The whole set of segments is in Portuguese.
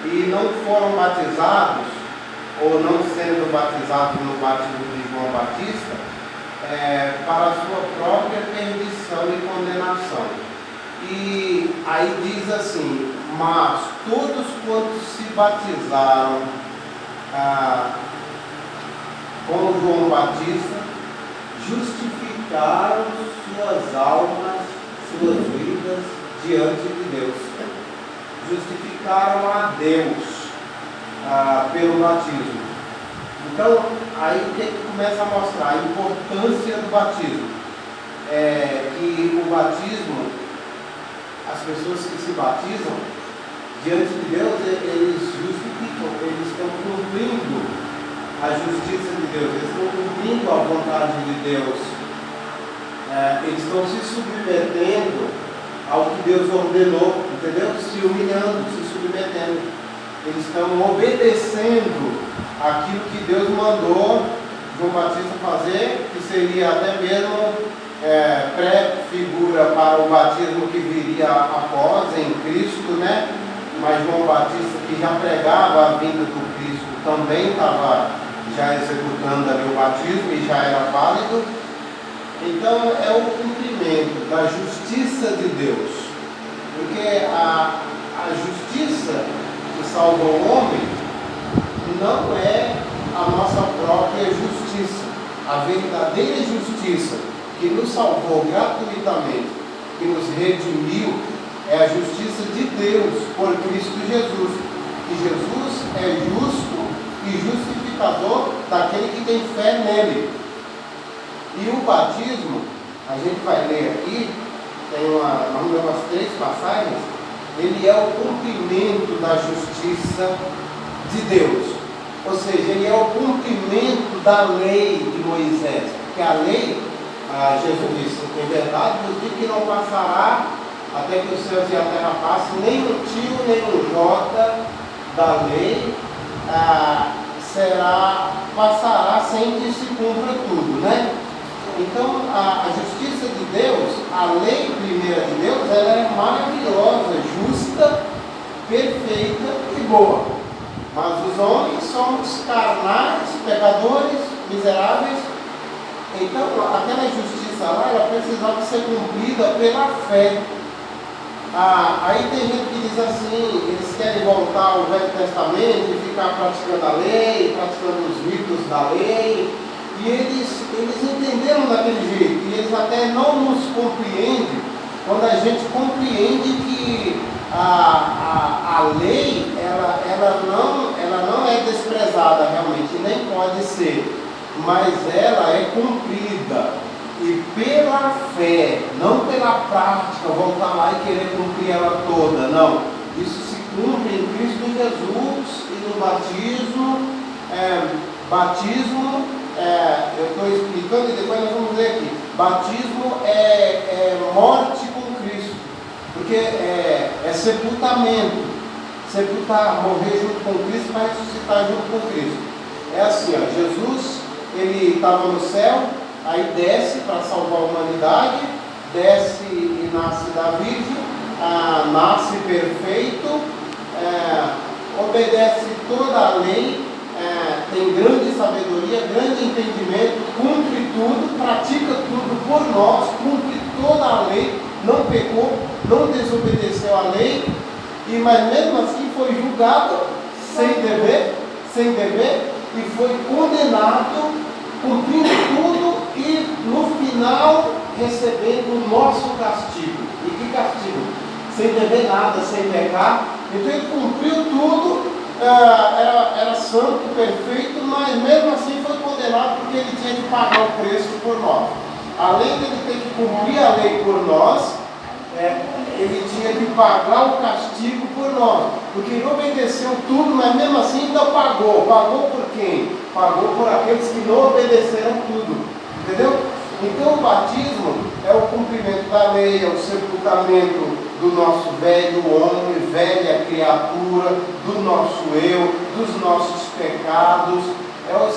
e não foram batizados, ou não sendo batizados no batismo de João Batista, para a sua própria perdição e condenação. E aí diz assim: mas todos quantos se batizaram com João Batista justificaram suas almas, suas vidas diante de Deus. Justificaram a Deus pelo batismo. Então, aí o que começa a mostrar? A importância do batismo. Que o batismo, as pessoas que se batizam diante de Deus, eles justificam, eles estão cumprindo a justiça de Deus, eles estão cumprindo a vontade de Deus, eles estão se submetendo ao que Deus ordenou, entendeu? Se humilhando, se submetendo, eles estão obedecendo aquilo que Deus mandou João Batista fazer, que seria até mesmo pré-figura para o batismo que viria após em Cristo, né? Mas João Batista, que já pregava a vinda do Cristo, também estava já executando ali o batismo e já era válido. Então é o cumprimento da justiça de Deus, porque a justiça que salva o homem não é a nossa própria justiça. A verdadeira justiça que nos salvou gratuitamente, que nos redimiu, é a justiça de Deus por Cristo Jesus. Que Jesus é justo e justificador daquele que tem fé nele. E o batismo, a gente vai ler aqui, vamos ler umas 3 passagens, ele é o cumprimento da justiça de Deus. Ou seja, ele é o cumprimento da lei de Moisés. Porque a lei, Jesus disse: em verdade vos digo que não passará até que os céus e a terra passem, nem um tio, nem um jota da lei passará sem que se cumpra tudo, né? Então, a justiça de Deus, a lei primeira de Deus, ela é maravilhosa, justa, perfeita e boa. Mas os homens somos carnais, pecadores, miseráveis. Então, aquela justiça lá, ela precisava ser cumprida pela fé. Aí tem gente que diz assim, eles querem voltar ao Velho Testamento e ficar praticando a lei, praticando os ritos da lei, e eles entenderam daquele jeito, e eles até não nos compreendem quando a gente compreende que a lei, ela não é desprezada realmente, nem pode ser, mas ela é cumprida. E pela fé, não pela prática, voltar lá e querer cumprir ela toda, não. Isso se cumpre em Cristo Jesus e no batismo. Eu estou explicando e depois nós vamos ler aqui. Batismo é morte com Cristo, porque é sepultamento. Sepultar, morrer junto com Cristo para ressuscitar junto com Cristo. É assim, Jesus, ele estava no céu. Aí desce para salvar a humanidade, desce e nasce da Virgem, nasce perfeito, obedece toda a lei, tem grande sabedoria, grande entendimento, cumpre tudo, pratica tudo por nós, cumpre toda a lei, não pecou, não desobedeceu a lei, mas mesmo assim foi julgado sem dever, e foi condenado, cumprindo tudo e no final recebendo o nosso castigo. E que castigo? Sem dever nada, sem pecar. Então ele cumpriu tudo, era santo, perfeito, mas mesmo assim foi condenado porque ele tinha que pagar o preço por nós. Além de ele ter que cumprir a lei por nós, ele tinha que pagar o castigo por nós, porque ele obedeceu tudo, mas mesmo assim ainda pagou. Pagou por quem? Pagou por aqueles que não obedeceram tudo, entendeu? Então o batismo é o cumprimento da lei, é o sepultamento do nosso velho homem, velha criatura, do nosso eu, dos nossos pecados, é o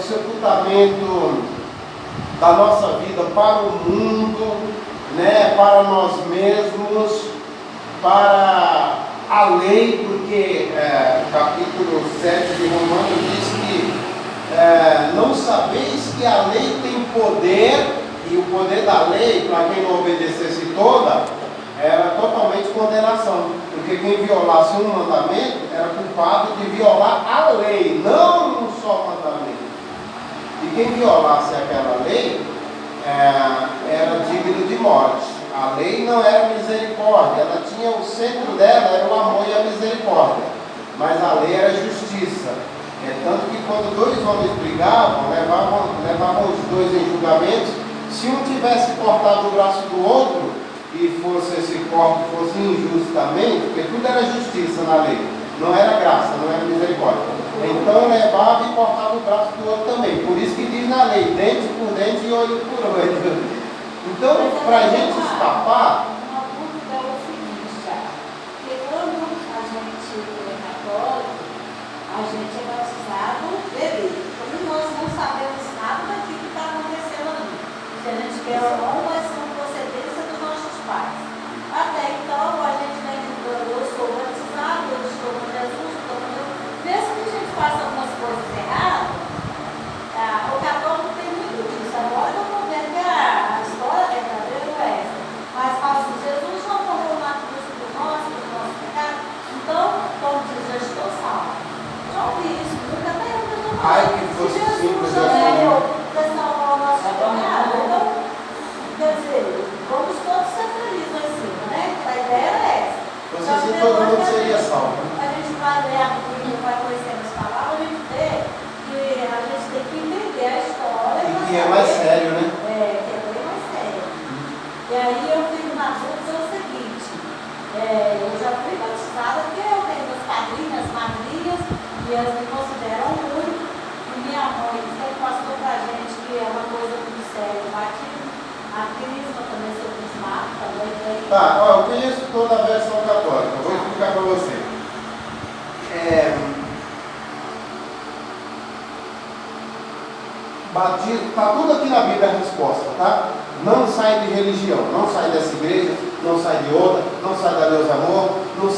sepultamento da nossa vida para o mundo, né, para nós mesmos, para a lei, porque capítulo 7 de Romanos diz que não sabeis que a lei tem poder, e o poder da lei, para quem não obedecesse toda, era totalmente condenação, porque quem violasse um mandamento era culpado de violar a lei, não um só mandamento. E quem violasse aquela lei era digno de morte. A lei não era misericórdia, ela tinha o centro dela, era o amor e a misericórdia, mas a lei era justiça. Tanto que quando dois homens brigavam, levavam os dois em julgamento. Se um tivesse cortado o braço do outro e esse corte fosse injusto também, porque tudo era justiça na lei, não era graça, não era misericórdia, então levava e cortava o braço do outro também. Por isso que diz na lei, dente por dente e olho por olho. Então, para a gente escapar, uma dúvida é o seguinte, porque quando a gente é católico, a gente é batizado bebê. Como nós não sabemos nada daquilo que está acontecendo ali. Se a gente quer ou não, vai ser uma procedência dos nossos pais. Até então, a gente vem dizendo, eu sou batizado, eu estou com Jesus, estou com Jesus. Mesmo que a gente faça algumas coisas erradas, o católico tem muito disso. Agora eu vou ver que a história verdadeira não é essa. Mas fala assim, Jesus já morreu na cruz por nós, por nosso pecado. Então, como diz, eu estou salvo. Já ouvi isso, nunca até eu não falei. ai que fosse simples assim. Para salvar o nosso pecado. Então, quer dizer, vamos todos ser felizes lá em cima, né? A ideia era essa. Você se todo mundo seria salvo. A gente vai ler a Bíblia, vai conhecendo as palavras, a gente vê que a gente tem que entender a história. E que é mais sério, né? Que é bem mais sério. E aí eu fico na dúvida o seguinte, eu já fui batizada porque eu tenho meus padrinhos, madrinhas, e elas me consideram único. E minha mãe sempre passou pra gente que é uma coisa muito séria, o batismo. A crisma também, sou crismado, também tem. Tá, eu conheço toda a versão católica, vou explicar para você. Batismo, está tudo aqui na Bíblia a resposta, tá? Não sai de religião, não sai dessa igreja, não sai de outra, não sai da Deus Amor, não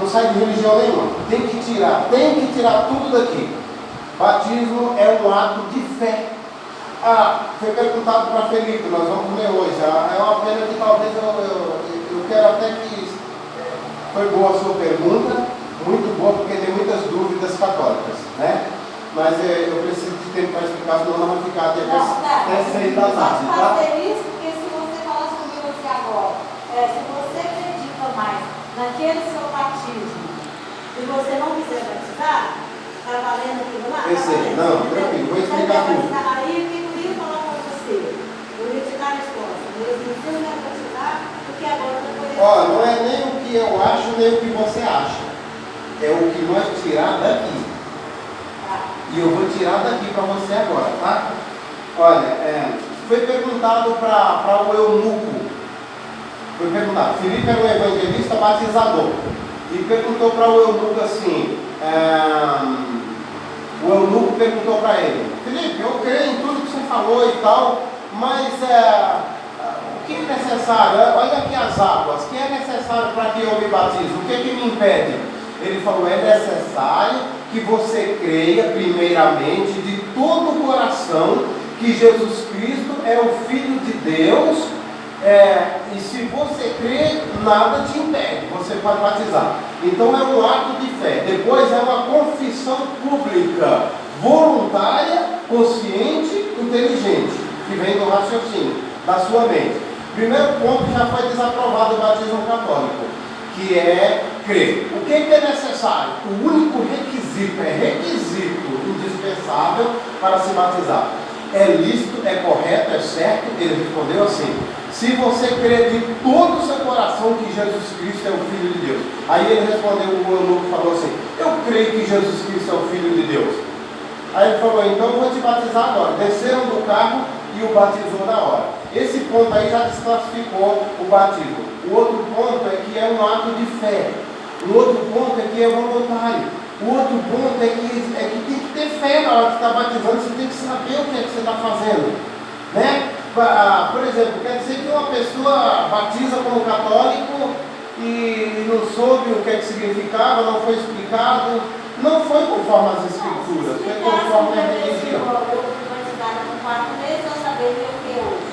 sai de religião nenhuma. Tem que tirar tudo daqui. Batismo é um ato de fé. Foi perguntado para Felipe, nós vamos ler hoje. É uma pena que talvez eu quero até que. Foi boa a sua pergunta, muito boa, porque tem muitas dúvidas católicas, né? Mas eu preciso de tempo para explicar, senão não vamos ficar até 6 da tarde, tá? Fazer isso, porque se você falasse comigo aqui agora, se você acredita mais naquele seu batismo e você não quiser batizar, está valendo aquilo lá? Eu sei, não, tranquilo, vou explicar tudo. Aí o que eu ia falar para você? Eu ia te dar a resposta. Eu disse, eu não quero batizar, porque agora eu não conheço. Não é nem o que eu acho, nem o que você acha. É o que nós tirar daqui. E eu vou tirar daqui para você agora, tá? Olha, foi perguntado para o eunuco. Foi perguntado, Filipe era um evangelista batizador. E perguntou para o eunuco assim, o eunuco perguntou para ele, Filipe, eu creio em tudo que você falou e tal, mas o que é necessário? Olha aqui as águas, o que é necessário para que eu me batize? O que é que me impede? Ele falou, é necessário que você creia primeiramente de todo o coração que Jesus Cristo é o Filho de Deus, e se você crer, nada te impede, você pode batizar. Então é um ato de fé. Depois é uma confissão pública, voluntária, consciente, inteligente, que vem do raciocínio, da sua mente. Primeiro ponto, já foi desaprovado o batismo católico, que é crer. O que é necessário? O único requisito, requisito indispensável para se batizar. É lícito, é correto, é certo? Ele respondeu assim, se você crer de todo o seu coração que Jesus Cristo é o Filho de Deus. Aí ele respondeu, o eunuco falou assim, eu creio que Jesus Cristo é o Filho de Deus. Aí ele falou, então eu vou te batizar agora. Desceram do carro e o batizou na hora. Esse ponto aí já desclassificou o batismo. O outro ponto é que é um ato de fé. O outro ponto é que é voluntário. O outro ponto é que tem que ter fé na hora que está batizando, você tem que saber o que é que você está fazendo, né? Por exemplo, quer dizer que uma pessoa batiza como católico e não soube o que significava, não foi explicado, não foi conforme as Escrituras, foi conforme a religião. Eu fui batizada com 4 meses, eu saberia o que hoje.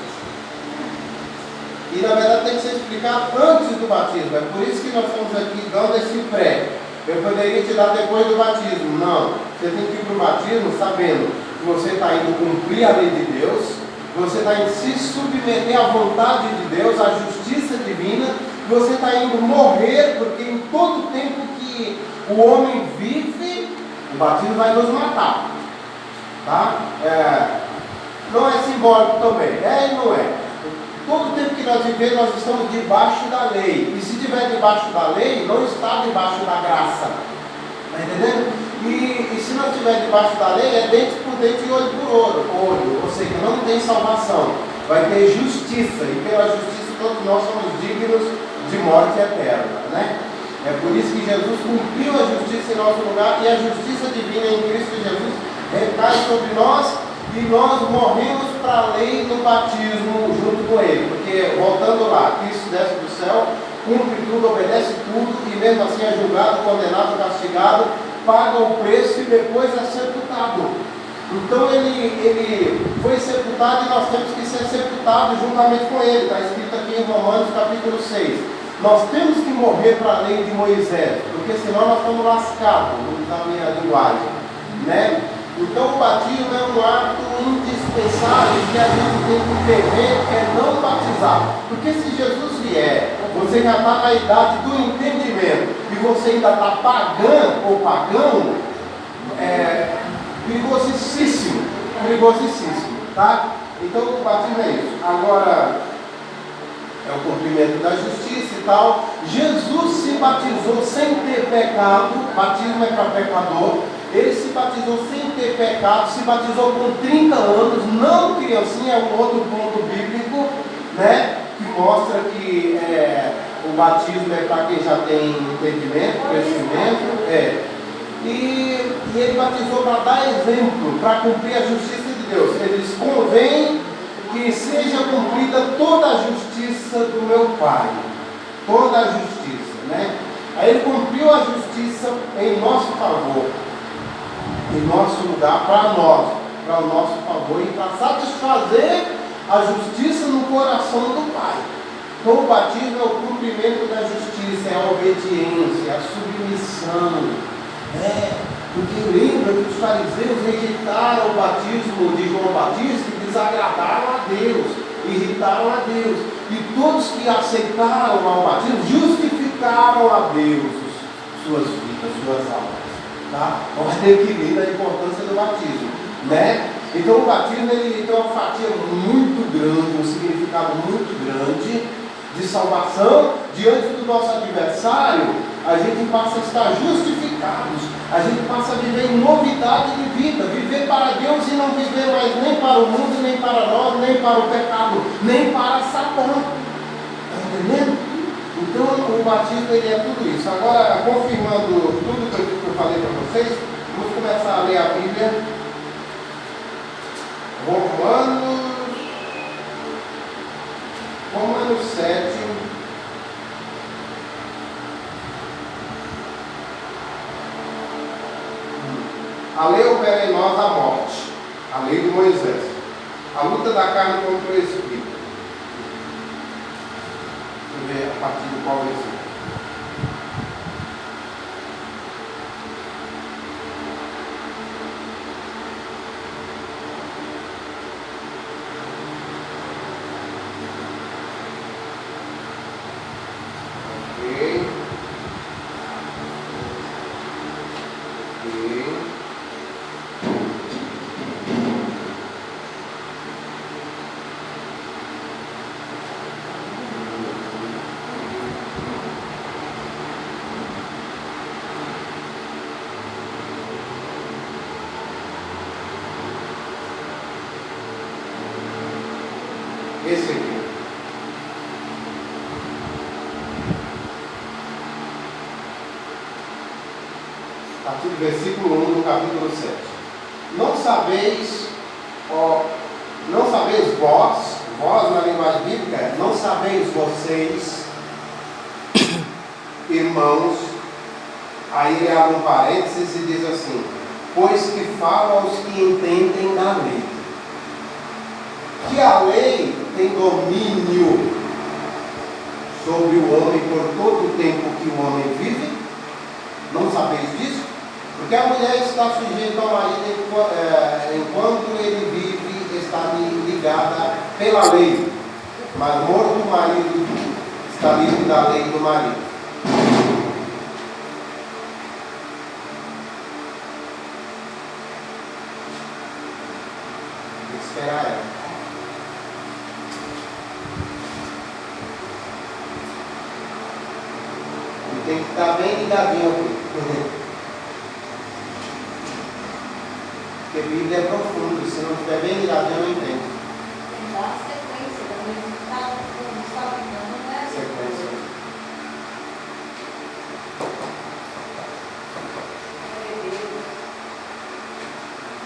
E na verdade tem que ser explicado antes do batismo. É por isso que nós estamos aqui dando esse pré. Eu poderia te dar depois do batismo. Não. Você tem que ir para o batismo sabendo que você está indo cumprir a lei de Deus, você está indo se submeter à vontade de Deus, à justiça divina, você está indo morrer, porque em todo tempo que o homem vive, o batismo vai nos matar. Tá? Não é simbólico também. É e não é. Todo tempo que nós vivemos, nós estamos debaixo da lei. E se estiver debaixo da lei, não está debaixo da graça. Está entendendo? E se não estiver debaixo da lei, é dente por dente e olho por olho. Ou seja, não tem salvação. Vai ter justiça. E pela justiça todos nós somos dignos de morte eterna. Né? É por isso que Jesus cumpriu a justiça em nosso lugar. E a justiça divina em Cristo Jesus recai sobre nós. E nós morremos para a lei no batismo junto com Ele. Porque, voltando lá, Cristo desce do céu, cumpre tudo, obedece tudo, e mesmo assim é julgado, condenado, castigado, paga o preço e depois é sepultado. Então ele foi sepultado e nós temos que ser sepultados juntamente com Ele. Está escrito aqui em Romanos capítulo 6. Nós temos que morrer para a lei de Moisés, porque senão nós estamos lascados, na minha linguagem, né? Então o batismo é um ato indispensável que a gente tem que temer, é não batizar. Porque se Jesus vier, você já está na idade do entendimento e você ainda está pagando ou pagão, perigosíssimo, tá? Então o batismo é isso. Agora, é o cumprimento da justiça e tal. Jesus se batizou sem ter pecado, batismo é para pecador. Ele se batizou sem ter pecado, se batizou com 30 anos, não criancinha, é um outro ponto bíblico, né? Que mostra que o batismo é para quem já tem entendimento, crescimento. E ele batizou para dar exemplo, para cumprir a justiça de Deus. Ele diz: convém que seja cumprida toda a justiça do meu Pai. Toda a justiça, né? Aí ele cumpriu a justiça em nosso favor, em nosso lugar, para nós, para o nosso favor e para satisfazer a justiça no coração do Pai. Então o batismo é o cumprimento da justiça, é a obediência, a submissão. Porque lembra que os fariseus rejeitaram o batismo de João Batista e desagradaram a Deus, irritaram a Deus. E todos que aceitaram o batismo justificaram a Deus suas vidas, suas almas. Tá? Olha que linda a importância do batismo, né? Então o batismo ele tem uma fatia muito grande, um significado muito grande de salvação. Diante do nosso adversário, a gente passa a estar justificados, a gente passa a viver em novidade de vida, viver para Deus e não viver mais nem para o mundo, nem para nós, nem para o pecado, nem para Satã. Está entendendo? Então o batismo ele é tudo isso. Agora, confirmando tudo que eu falei para vocês, vamos começar a ler a Bíblia. Romanos 7. A lei opera em nós a morte, a lei de Moisés, a luta da carne contra o Espírito. Deixa eu ver a partir de qual versículo. Esse aqui. A partir do versículo 1 do capítulo 7. Não sabeis vós na linguagem bíblica, não sabeis vocês irmãos, aí ele abre um parênteses e diz assim: pois que fala aos que entendem da lei. Que a lei tem domínio sobre o homem por todo o tempo que o homem vive? Não sabeis disso? Porque a mulher está sujeita ao marido enquanto ele vive, está ligada pela lei. Mas morto o marido, está livre da lei do marido. Tem que esperar ela. E tem que estar bem ligadinho aqui. Porque a Bíblia é profunda, se não estiver bem ligadinho, eu entendo. Tem lá a sequência, também está falando, né? Sequência.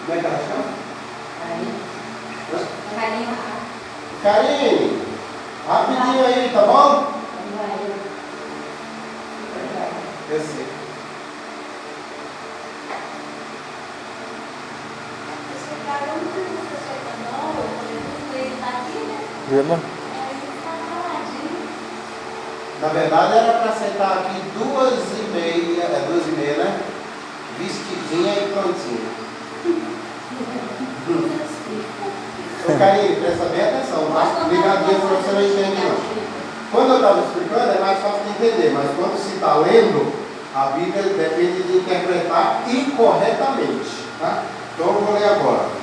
Como é que ela chama? Karine, rapidinho aí, tá bom? Eu sei. Esse cara não tem uma pessoa não, eu falei, ele está aqui, né? Vila. Aí ele está caladinho. Na verdade era para sentar aqui 2h30, né? Vestidinha e prontinha. Ô Karine, presta bem atenção, tá? Ligadinha para você não entender não. Quando eu estava explicando é mais fácil de entender, mas quando se está lendo, a Bíblia depende de interpretar incorretamente, tá? Então eu vou ler agora.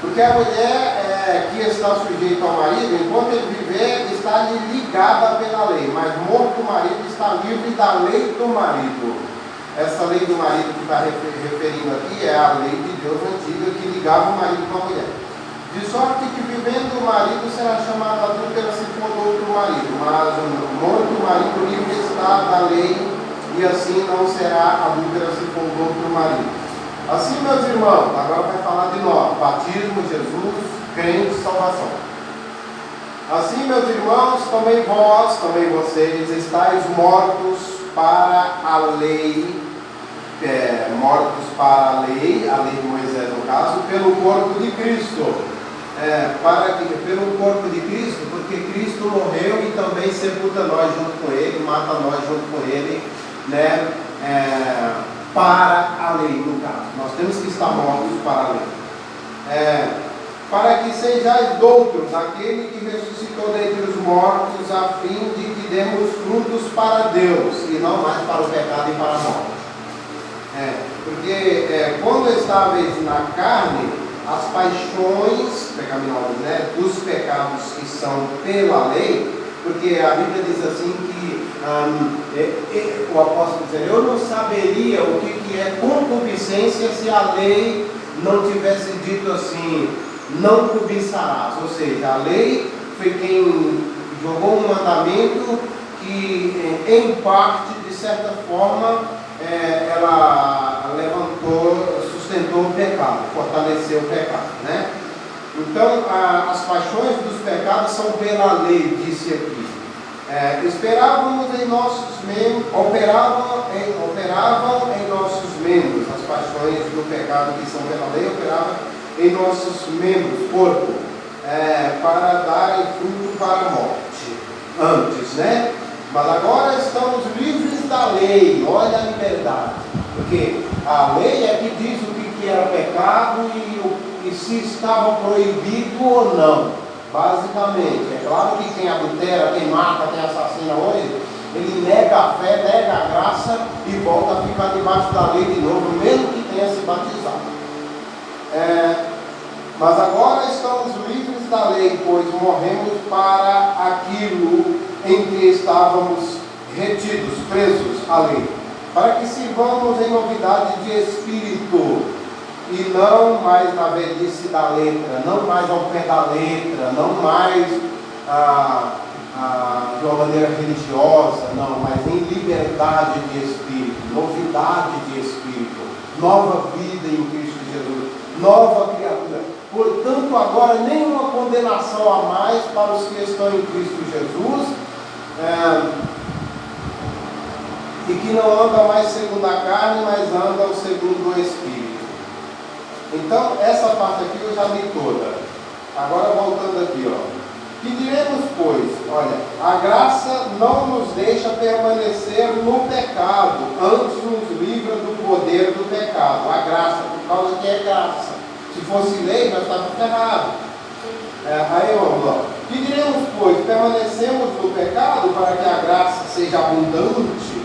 Porque a mulher que está sujeita ao marido, enquanto ele viver, está ligada pela lei, mas morto o marido está livre da lei do marido. Essa lei do marido que está referindo aqui é a lei de Deus antiga que ligava o marido com a mulher. De sorte que vivendo o marido será chamado adúltera se for do outro marido, mas morto o marido livre está da lei e assim não será adúltera se for do outro marido. Assim, meus irmãos, agora vai falar de nós, batismo, Jesus, crente, salvação. Assim, meus irmãos, também vós, também vocês, estáis mortos para a lei, mortos para a lei de Moisés no caso, pelo corpo de Cristo. Pelo corpo de Cristo, porque Cristo morreu e também sepulta nós junto com Ele, mata nós junto com Ele, né? Para a lei, no caso. Nós temos que estar mortos para a lei. Para que sejais doutos daquele que ressuscitou dentre os mortos, a fim de que demos frutos para Deus, e não mais para o pecado e para a morte. Porque quando estáveis na carne, as paixões pecaminosas, né, dos pecados que são pela lei, porque a Bíblia diz assim que o apóstolo diz: eu não saberia o que é concupiscência se a lei não tivesse dito assim, não cobiçarás. Ou seja, a lei foi quem jogou um mandamento que em parte, de certa forma, ela sustentou o pecado, fortaleceu o pecado, né? Então, as paixões dos pecados são pela lei, disse aqui. Esperávamos em nossos membros, operavam em nossos membros, as paixões do pecado que são pela lei, operavam em nossos membros, corpo, para darem fruto para a morte, antes, né? Mas agora estamos livres da lei, olha a liberdade, porque a lei é que diz o que era pecado e se estava proibido ou não, basicamente. É claro que quem adultera, quem mata, quem assassina hoje, ele nega a fé, nega a graça e volta a ficar debaixo da lei de novo, mesmo que tenha se batizado. Mas agora estamos livres da lei, pois morremos para aquilo em que estávamos retidos, presos à lei, para que sirvamos em novidade de espírito, e não mais na velhice da letra, não mais ao pé da letra, não mais de uma maneira religiosa, não, mas em liberdade de espírito, novidade de espírito, nova vida em Cristo Jesus, nova criatura. Portanto, agora nenhuma condenação a mais para os que estão em Cristo Jesus. e que não anda mais segundo a carne, mas anda segundo o Espírito. Então, essa parte aqui eu já li toda. Agora, voltando aqui, ó. Que diremos, pois? Olha, a graça não nos deixa permanecer no pecado, antes nos livra do poder do pecado. A graça, por causa que é graça. Se fosse lei, nós estávamos errados. Aí vamos lá. Que diremos, pois? Permanecemos no pecado para que a graça seja abundante?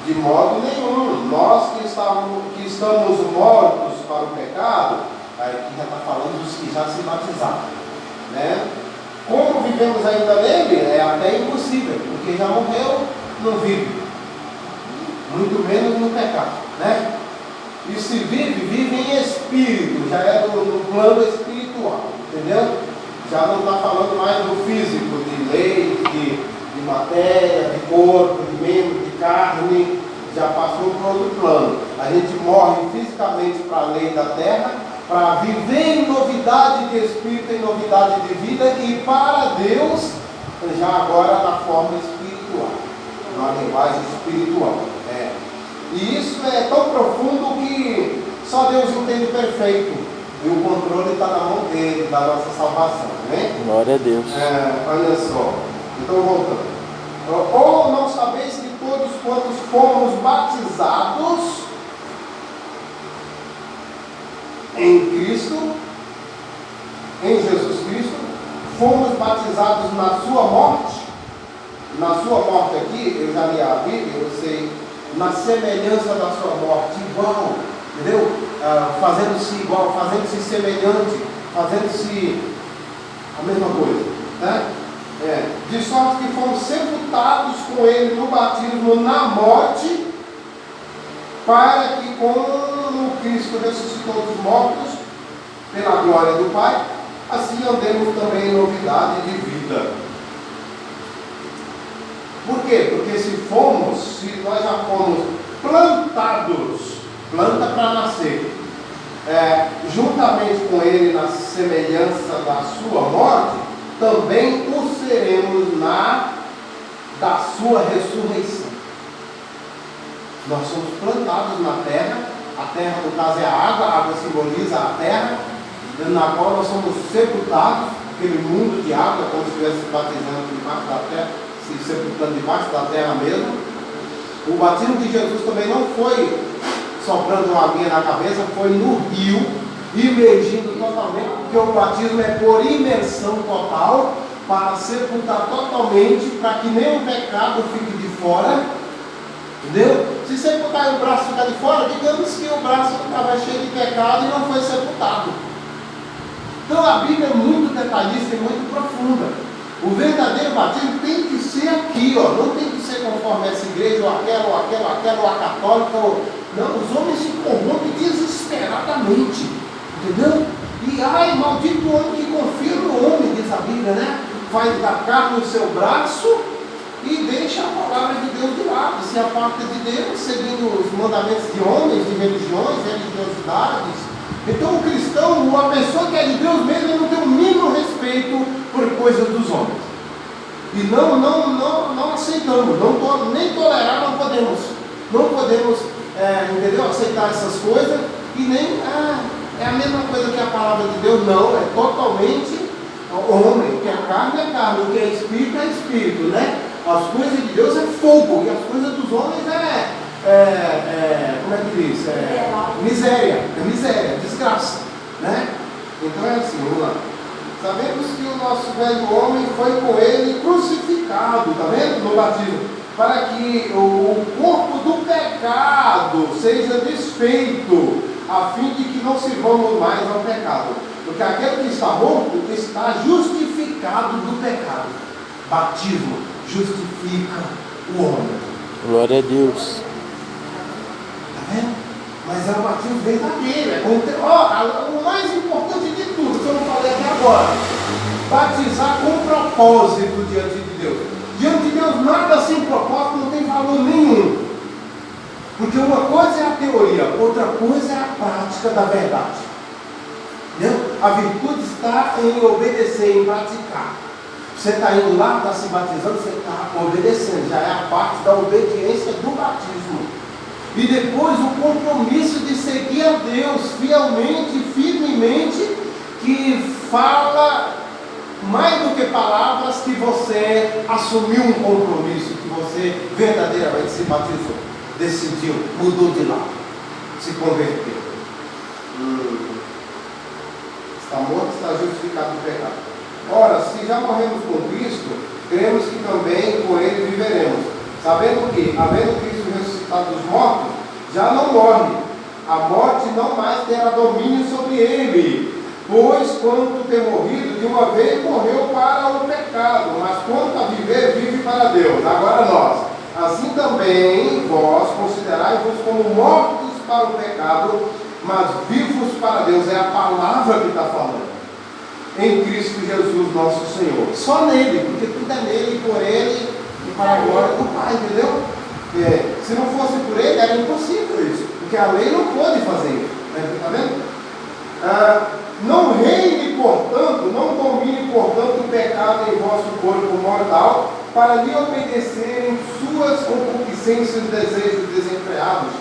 De modo nenhum. Nós que estamos mortos para o pecado, aí aqui já está falando dos que já se batizaram, né? Como vivemos ainda nele, é até impossível, porque já morreu, não vive. Muito menos no pecado, né? E se vive, vive em espírito, já é no plano espiritual, entendeu? Já não está falando mais do físico, de lei, de matéria, de corpo, de membro, de carne, já passou para outro plano. A gente morre fisicamente para a lei da terra, para viver em novidade de espírito, em novidade de vida, e para Deus, já agora na forma espiritual, na linguagem espiritual. E isso é tão profundo que só Deus entende perfeito, e o controle está na mão dele, da nossa salvação, né? Glória a Deus. Olha só, então voltando. Ou não sabeis que todos quantos fomos batizados em Cristo, em Jesus Cristo, fomos batizados na sua morte? Na sua morte aqui, eu já li a Bíblia, eu sei, na semelhança da sua morte, igual, entendeu? Fazendo-se igual, fazendo-se semelhante, fazendo-se a mesma coisa, né? De sorte que fomos sepultados com ele no batismo na morte, para que, como Cristo ressuscitou dos mortos, pela glória do Pai, assim andemos também em novidade de vida. Por quê? Porque se nós já fomos plantados, planta para nascer, juntamente com ele na semelhança da sua morte, também o seremos da sua ressurreição. Nós somos plantados na terra, a terra no caso é a água simboliza a terra, na qual nós somos sepultados, aquele mundo de água, como se estivesse batizando debaixo da terra, se sepultando debaixo da terra mesmo. O batismo de Jesus também não foi soprando uma aguinha na cabeça, foi no rio, imergindo totalmente, porque o batismo é por imersão total, para sepultar totalmente, para que nenhum pecado fique de fora, entendeu? Se sepultar e o braço ficar de fora, digamos que o braço estava cheio de pecado e não foi sepultado. Então a Bíblia é muito detalhista e muito profunda. O verdadeiro batismo tem que ser aqui, ó. Não tem que ser conforme essa igreja, ou aquela, ou a católica. Não, os homens se corrompem desesperadamente, entendeu? E maldito o homem que confia no homem, diz a Bíblia, né? Faz da carne o seu braço e deixa a palavra de Deus de lado, se aparta de Deus, seguindo os mandamentos de homens, de religiões, religiosidades. Então o cristão, a pessoa que é de Deus mesmo, ele não tem o mínimo respeito por coisas dos homens. E não aceitamos, nem tolerar não podemos. Não podemos, entendeu? Aceitar essas coisas e nem, é a mesma coisa que a palavra de Deus, não, é totalmente homem, que a carne é carne, o que é espírito, né? As coisas de Deus é fogo, e as coisas dos homens como é que diz? Miséria, desgraça, né? Então é assim, vamos lá. Sabemos que o nosso velho homem foi com ele crucificado, tá vendo? No batismo, para que o corpo do pecado seja desfeito, a fim de que não sirvamos mais ao pecado. Porque aquele que está morto está justificado do pecado. Batismo justifica o homem. Glória a Deus. Tá vendo? Mas é um batismo verdadeiro. O mais importante de tudo, que eu não falei até agora, batizar com propósito diante de Deus. Diante de Deus, nada sem propósito não tem valor nenhum. Porque uma coisa é a teoria, outra coisa é a prática da verdade. Entendeu? A virtude está em obedecer, em praticar. Você está indo lá, está se batizando, você está obedecendo. Já é a parte da obediência do batismo. E depois o compromisso de seguir a Deus fielmente, firmemente, que fala mais do que palavras, que você assumiu um compromisso, que você verdadeiramente se batizou, decidiu, mudou de lado, se converteu. Está morto, está justificado do pecado. Ora, se já morremos com Cristo, cremos que também com Ele viveremos, sabendo que, havendo Cristo ressuscitado dos mortos, já não morre. A morte não mais terá domínio sobre ele, pois quanto ter morrido, de uma vez morreu para o pecado, mas quanto a viver, vive para Deus. Agora nós, assim também vós considerai-vos como mortos para o pecado, mas vivos para Deus. É a palavra que está falando. Em Cristo Jesus nosso Senhor. Só nele, porque tudo é nele, por ele e para a glória do Pai, entendeu? Se não fosse por ele, era impossível isso, porque a lei não pôde fazer isso. Está vendo? Não reine, portanto, não domine, portanto, o pecado em vosso corpo mortal, para lhe obedecerem suas concupiscências e desejos desenfreados.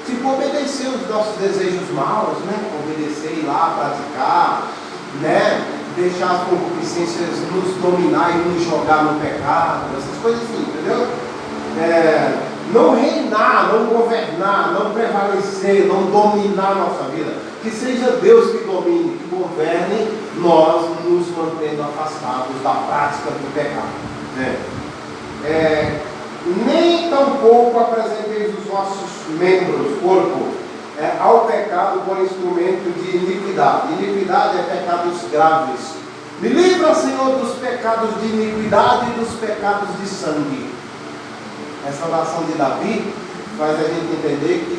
Tipo, obedecer os nossos desejos maus, né? Obedecer, ir lá, praticar, né? Deixar as concupiscências nos dominar e nos jogar no pecado, essas coisas assim, entendeu? Não reinar, não governar, não prevalecer, não dominar a nossa vida. Que seja Deus que domine, que governe, nós nos mantendo afastados da prática do pecado, né? Nem tampouco apresenteis os vossos membros, corpo, ao pecado por instrumento de iniquidade. Iniquidade é pecados graves. Me livra, Senhor, dos pecados de iniquidade e dos pecados de sangue. Essa oração de Davi faz a gente entender que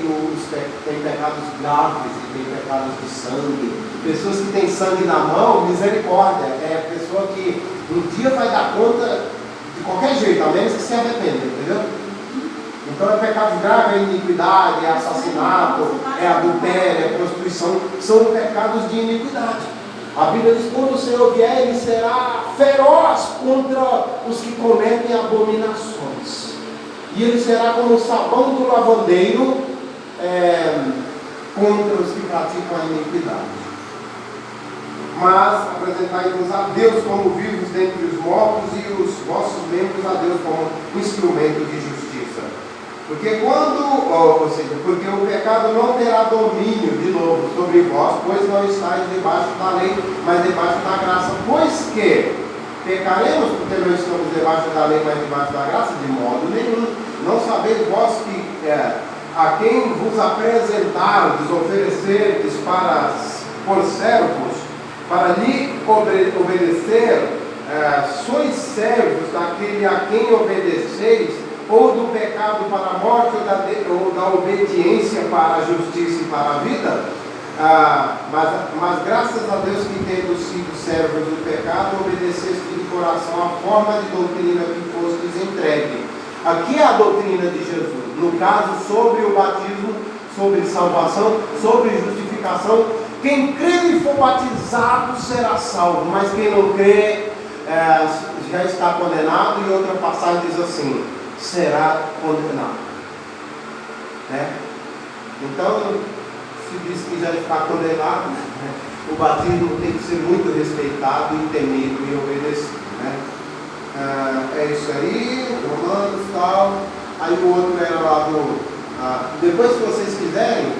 tem pecados graves e tem pecados de sangue. Pessoas que têm sangue na mão, misericórdia. É a pessoa que um dia vai dar conta de qualquer jeito, a menos que se arrependa, entendeu? Então é pecado grave, é iniquidade, é assassinato, é adultério, é prostituição. São pecados de iniquidade. A Bíblia diz: quando o Senhor vier, ele será feroz contra os que cometem abominações. E ele será como o sabão do lavandeiro contra os que praticam a iniquidade. Mas apresentai-vos a Deus como vivos dentre os mortos, e os vossos membros a Deus como instrumento de justiça. Porque porque o pecado não terá domínio, de novo, sobre vós, pois não estáis debaixo da lei, mas debaixo da graça. Pois que pecaremos porque não estamos debaixo da lei, mas debaixo da graça? De modo nenhum. Não sabeis vós que a quem vos apresentardes, oferecerdes por servos, para lhe obedecer, sois servos daquele a quem obedeceis, ou do pecado para a morte, ou da obediência para a justiça e para a vida? Mas graças a Deus que, tendo sido servos do pecado, obedeceste de coração a forma de doutrina que fostes entregue. Aqui é a doutrina de Jesus, no caso sobre o batismo, sobre salvação, sobre justificação. Quem crê e for batizado será salvo, mas quem não crê já está condenado. E outra passagem diz assim: será condenado, né? Então, se diz que já está condenado, o batismo tem que ser muito respeitado e temido e obedecido, né? É isso aí, Romanos e tal. Aí o outro era lá do... depois, se vocês quiserem,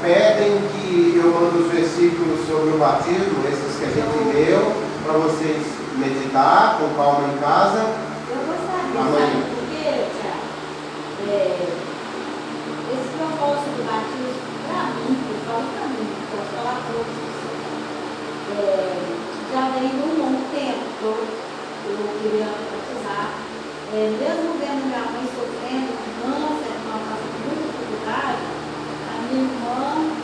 pedem que eu mando os versículos sobre o batismo, esses que a gente leu, para vocês meditar com calma em casa. Eu gostaria, amanhã. sabe por quê, Tiago? Esse propósito do batismo, para mim, eu falo para mim, posso falar para outros, já vem de um longo tempo. Eu queria batizar, mesmo vendo minha mãe sofrendo com câncer, com muita dificuldade, a minha irmã,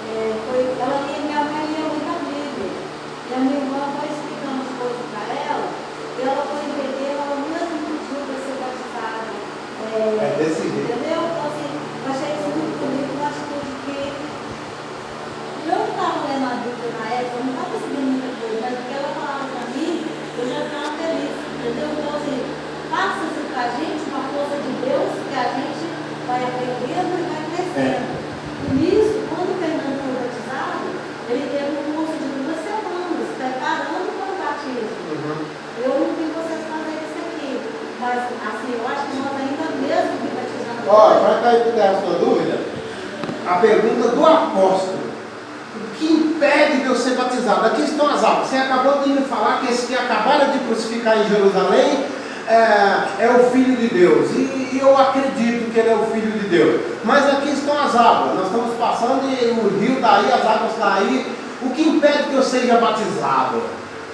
minha mãe lia muita Bíblia, e a minha irmã foi explicando as coisas para ela, e ela foi entender, ela mesmo pediu para ser batizada. Desse jeito. Entendeu? Então, assim, eu achei isso muito bonito, uma atitude que eu não estava lendo a Bíblia na época, eu não estava seguindo muita coisa, mas o que ela falava para mim, eu já estava feliz, entendeu? Então, assim, faça-se para Ó, para cair por terra a sua dúvida, a pergunta do apóstolo: o que impede de eu ser batizado? Aqui estão as águas. Você acabou de me falar que esse que acabaram de crucificar em Jerusalém é o Filho de Deus. E eu acredito que ele é o Filho de Deus. Mas aqui estão as águas. Nós estamos passando e o rio está aí, as águas estão aí. O que impede que eu seja batizado?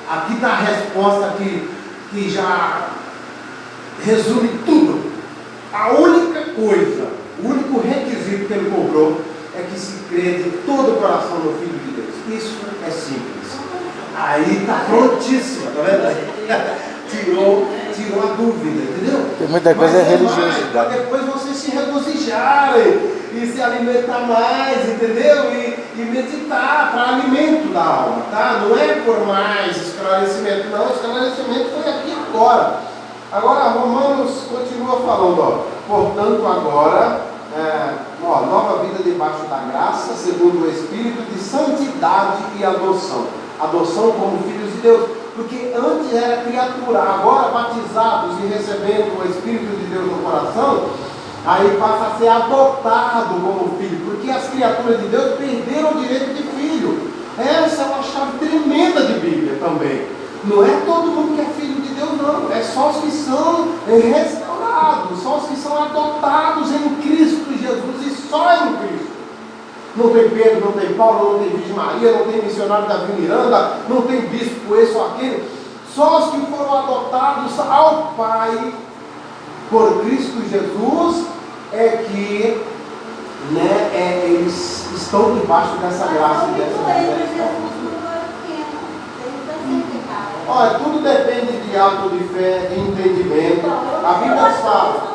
Aqui está a resposta que já resume tudo. A única coisa, o único requisito que ele cobrou é que se crê de todo o coração no Filho de Deus. Isso é simples. Aí está prontíssimo, tá vendo? tirou a dúvida, entendeu? Tem muita coisa Mas religiosidade. para depois vocês se regozijarem e se alimentar mais, entendeu? E meditar para alimento da alma, tá? Não é por mais esclarecimento, não. O esclarecimento foi aqui agora. Agora Romanos continua falando, ó. Portanto agora, nova vida debaixo da graça, segundo o Espírito de santidade e adoção. Adoção como filhos de Deus. Porque antes era criatura, agora batizados e recebendo o Espírito de Deus no coração, aí passa a ser adotado como filho, porque as criaturas de Deus perderam o direito de filho. Essa é uma chave tremenda de Bíblia também. Não é todo mundo que é filho de Deus, não. É só os que são restaurados, só os que são adotados em Cristo Jesus e só em Cristo. Não tem Pedro, não tem Paulo, não tem Virgem Maria, não tem missionário Davi Miranda, não tem bispo esse ou aquele. Só os que foram adotados ao Pai por Cristo Jesus é que eles estão debaixo dessa graça e dessa misericórdia. Olha, tudo depende de ato de fé, de entendimento. A Bíblia fala.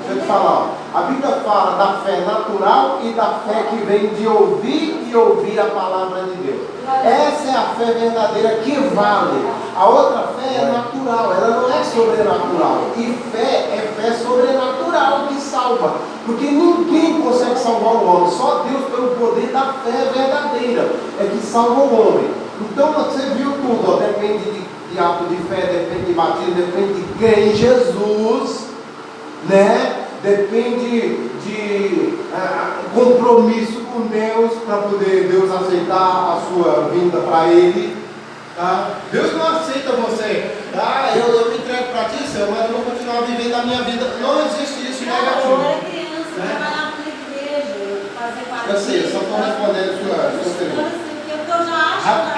Deixa eu te falar, ó. A Bíblia fala da fé natural e da fé que vem de ouvir e ouvir a palavra de Deus. Essa é a fé verdadeira que vale. A outra fé é natural, ela não é sobrenatural. E fé é fé sobrenatural que salva. Porque ninguém consegue salvar o homem, só Deus, pelo poder da fé verdadeira, é que salva o homem. Então você viu tudo, ó. Depende de ato de fé, depende de batismo, depende de crer em Jesus, né? Depende de compromisso com Deus, para poder Deus aceitar a sua vinda para Ele, tá? Deus não aceita você, eu me entrego para ti, Senhor, mas eu vou continuar vivendo a minha vida. Não existe isso negativo. Eu era criança, trabalhava na igreja, fazer parte. Eu sei, eu só estou respondendo sua pergunta.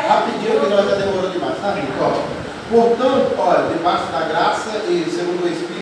Rapidinho, que nós já demorou demais, tá, Rico? Portanto, olha, debaixo da graça e segundo